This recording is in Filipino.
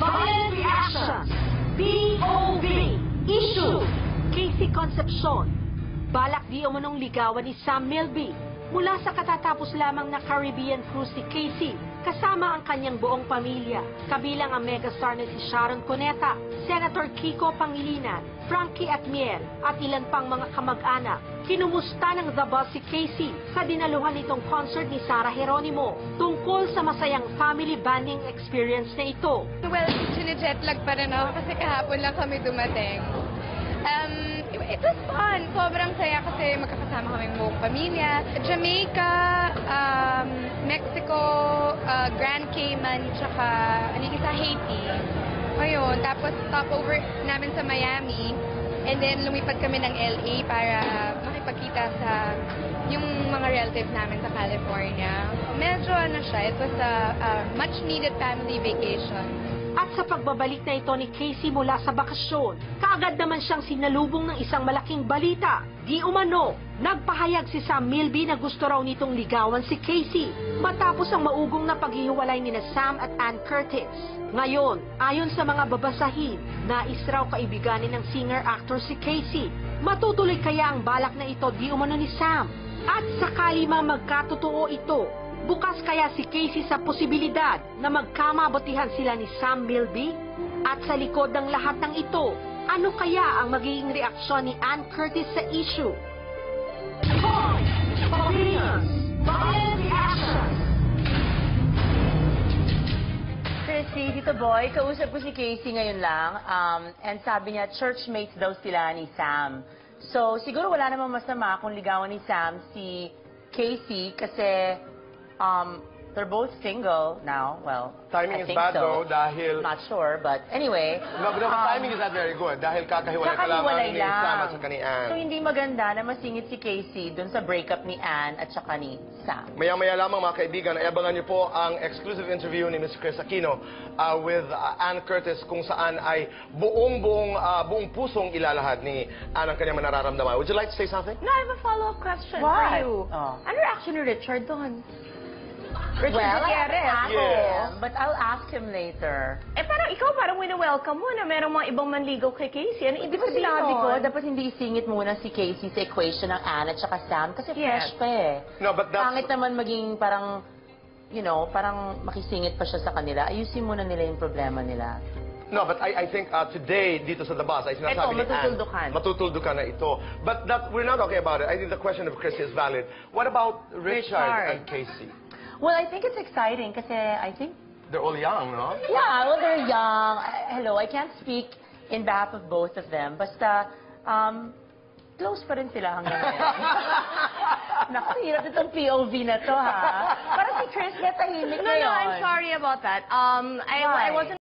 Violent Reactions, POV, Issue, Casey Concepcion. Balak di umunong ligawan ni Sam Milby mula sa katatapos lamang na Caribbean cruise si Casey kasama ang kanyang buong pamilya, kabilang ang megastar na si Sharon Cuneta, Senator Kiko Pangilinan, Frankie Atmiel at ilan pang mga kamag-anak. Kinumusta ng The Buzz si Casey sa dinaluhan nitong concert ni Sarah Geronimo tungkol sa masayang family bonding experience na ito. Well, sine-jetlag pa rin ako kasi kahapon lang kami dumating. It was fun. Sobrang saya kasi magkakasama kaming buong pamilya. Jamaica, Mexico, Grand Cayman, tsaka sa Haiti. Ayun, tapos stopover namin sa Miami. And then lumipat kami ng LA para makipagkita sa yung mga relatives namin sa California. Medyo siya, it was a much needed family vacation. At sa pagbabalik na ito ni Casey mula sa bakasyon, kaagad naman siyang sinalubong ng isang malaking balita. Di umano, nagpahayag si Sam Milby na gusto raw nitong ligawan si Casey matapos ang maugong na paghihiwalay ni Sam at Ann Curtis. Ngayon, ayon sa mga babasahin, nais raw kaibiganin ng singer-actor si Casey. Matutuloy kaya ang balak na ito di umano ni Sam? At sakali mang magkatotoo ito, bukas kaya si Casey sa posibilidad na magkamabutihan sila ni Sam Milby? At sa likod ng lahat ng ito, ano kaya ang magiging reaksyon ni Ann Curtis sa issue? Opinions, Violent Reactions. Chrissy, Tito Boy, kausap ko si Casey ngayon lang, and sabi niya, churchmates daw sila ni Sam. So, siguro wala namang masama kung ligawan ni Sam si Casey kasi they're both single now. Well, timing I is think bad so. though dahil... Not sure, but anyway. No, but the timing is not very good dahil kakahiwalay ka lamang ni Sam at saka ni Ann. So hindi maganda na masingit si Casey dun sa breakup ni Ann at saka ni Sam. Maya-maya lamang mga kaibigan, ay abangan niyo po ang exclusive interview ni Ms. Chris Aquino with Ann Curtis kung saan ay buong pusong ilalahad ni Ann ang kanyang nararamdaman. Would you like to say something? No, I have a follow-up question What? for you. Oh. Ano reaction ni Richard doon? Well, Yeah. but I'll ask him later. Parang ikaw parang wina-welcome mo na merong mga ibang manligaw kay Casey. Ano ibig sabihin Sinabi ko, nun? dapat hindi isingit muna si Casey sa equation ng Ann at saka Sam kasi fresh pa eh. No, but that's... Pangit naman maging parang, parang makisingit pa siya sa kanila. Ayusin muna nila yung problema nila. No, but I think today, dito sa The Buzz, ay sinasabi ni Ann. matutuldukan. Matutuldukan na ito. But we're not okay about it. I think the question of Chris is valid. What about Richard and Casey? Well, I think it's exciting kasi I think... They're all young, no? Yeah, well, they're young. Hello, I can't speak in behalf of both of them. Basta, close pa rin sila hanggang ngayon. Naku, hirap itong POV na to, ha? Parang si Chris na tahimik No, ngayon. I'm sorry about that. I wasn't